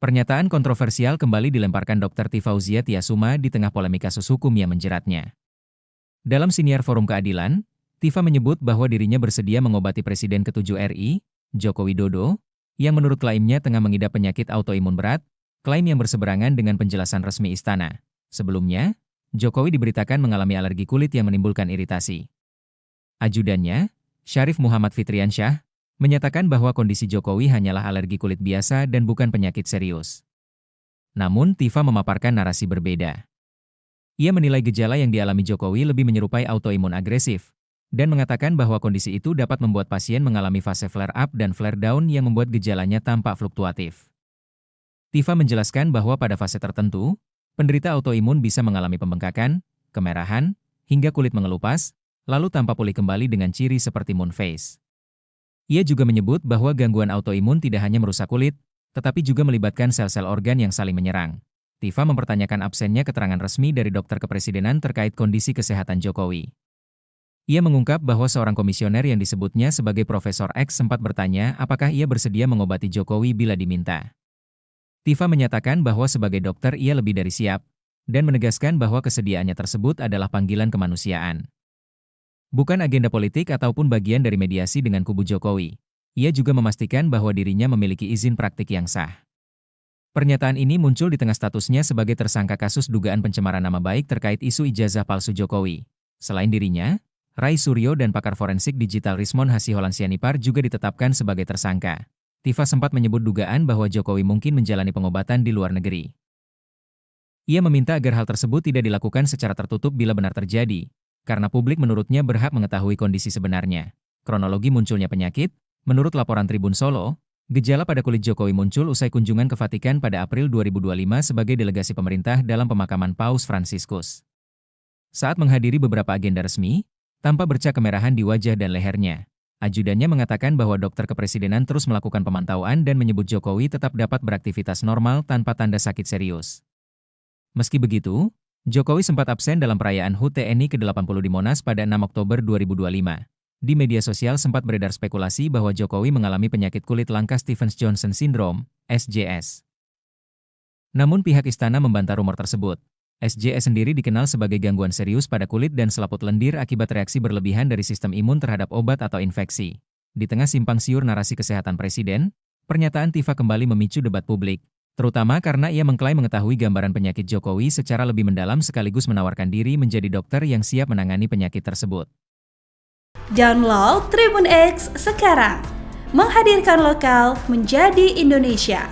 Pernyataan kontroversial kembali dilemparkan Dr. Tifauzia Tiasuma di tengah polemik kasus hukum yang menjeratnya. Dalam siniar Forum Keadilan, Tifa menyebut bahwa dirinya bersedia mengobati Presiden ke-7 RI, Joko Widodo, yang menurut klaimnya tengah mengidap penyakit autoimun berat, klaim yang berseberangan dengan penjelasan resmi istana. Sebelumnya, Jokowi diberitakan mengalami alergi kulit yang menimbulkan iritasi. Ajudannya, Syarif Muhammad Fitriansyah, menyatakan bahwa kondisi Jokowi hanyalah alergi kulit biasa dan bukan penyakit serius. Namun, Tifa memaparkan narasi berbeda. Ia menilai gejala yang dialami Jokowi lebih menyerupai autoimun agresif, dan mengatakan bahwa kondisi itu dapat membuat pasien mengalami fase flare-up dan flare-down yang membuat gejalanya tampak fluktuatif. Tifa menjelaskan bahwa pada fase tertentu, penderita autoimun bisa mengalami pembengkakan, kemerahan, hingga kulit mengelupas, lalu tampak pulih kembali dengan ciri seperti moon face. Ia juga menyebut bahwa gangguan autoimun tidak hanya merusak kulit, tetapi juga melibatkan sel-sel organ yang saling menyerang. Tifa mempertanyakan absennya keterangan resmi dari dokter kepresidenan terkait kondisi kesehatan Jokowi. Ia mengungkap bahwa seorang komisioner yang disebutnya sebagai Profesor X sempat bertanya apakah ia bersedia mengobati Jokowi bila diminta. Tifa menyatakan bahwa sebagai dokter ia lebih dari siap, dan menegaskan bahwa kesediaannya tersebut adalah panggilan kemanusiaan. Bukan agenda politik ataupun bagian dari mediasi dengan kubu Jokowi. Ia juga memastikan bahwa dirinya memiliki izin praktik yang sah. Pernyataan ini muncul di tengah statusnya sebagai tersangka kasus dugaan pencemaran nama baik terkait isu ijazah palsu Jokowi. Selain dirinya, Rai Suryo dan pakar forensik digital Rismon Hasiholan Sianipar juga ditetapkan sebagai tersangka. Tifa sempat menyebut dugaan bahwa Jokowi mungkin menjalani pengobatan di luar negeri. Ia meminta agar hal tersebut tidak dilakukan secara tertutup bila benar terjadi, karena publik menurutnya berhak mengetahui kondisi sebenarnya. Kronologi munculnya penyakit, menurut laporan Tribun Solo, gejala pada kulit Jokowi muncul usai kunjungan ke Vatikan pada April 2025 sebagai delegasi pemerintah dalam pemakaman Paus Fransiskus. Saat menghadiri beberapa agenda resmi, tampak bercak kemerahan di wajah dan lehernya. Ajudannya mengatakan bahwa dokter kepresidenan terus melakukan pemantauan dan menyebut Jokowi tetap dapat beraktivitas normal tanpa tanda sakit serius. Meski begitu, Jokowi sempat absen dalam perayaan HUT TNI ke-80 di Monas pada 6 Oktober 2025. Di media sosial sempat beredar spekulasi bahwa Jokowi mengalami penyakit kulit langka Stevens-Johnson Syndrome, SJS. Namun pihak istana membantah rumor tersebut. SJS sendiri dikenal sebagai gangguan serius pada kulit dan selaput lendir akibat reaksi berlebihan dari sistem imun terhadap obat atau infeksi. Di tengah simpang siur narasi kesehatan Presiden, pernyataan Tifa kembali memicu debat publik, terutama karena ia mengklaim mengetahui gambaran penyakit Jokowi secara lebih mendalam sekaligus menawarkan diri menjadi dokter yang siap menangani penyakit tersebut. Download Tribun X sekarang, menghadirkan lokal menjadi Indonesia.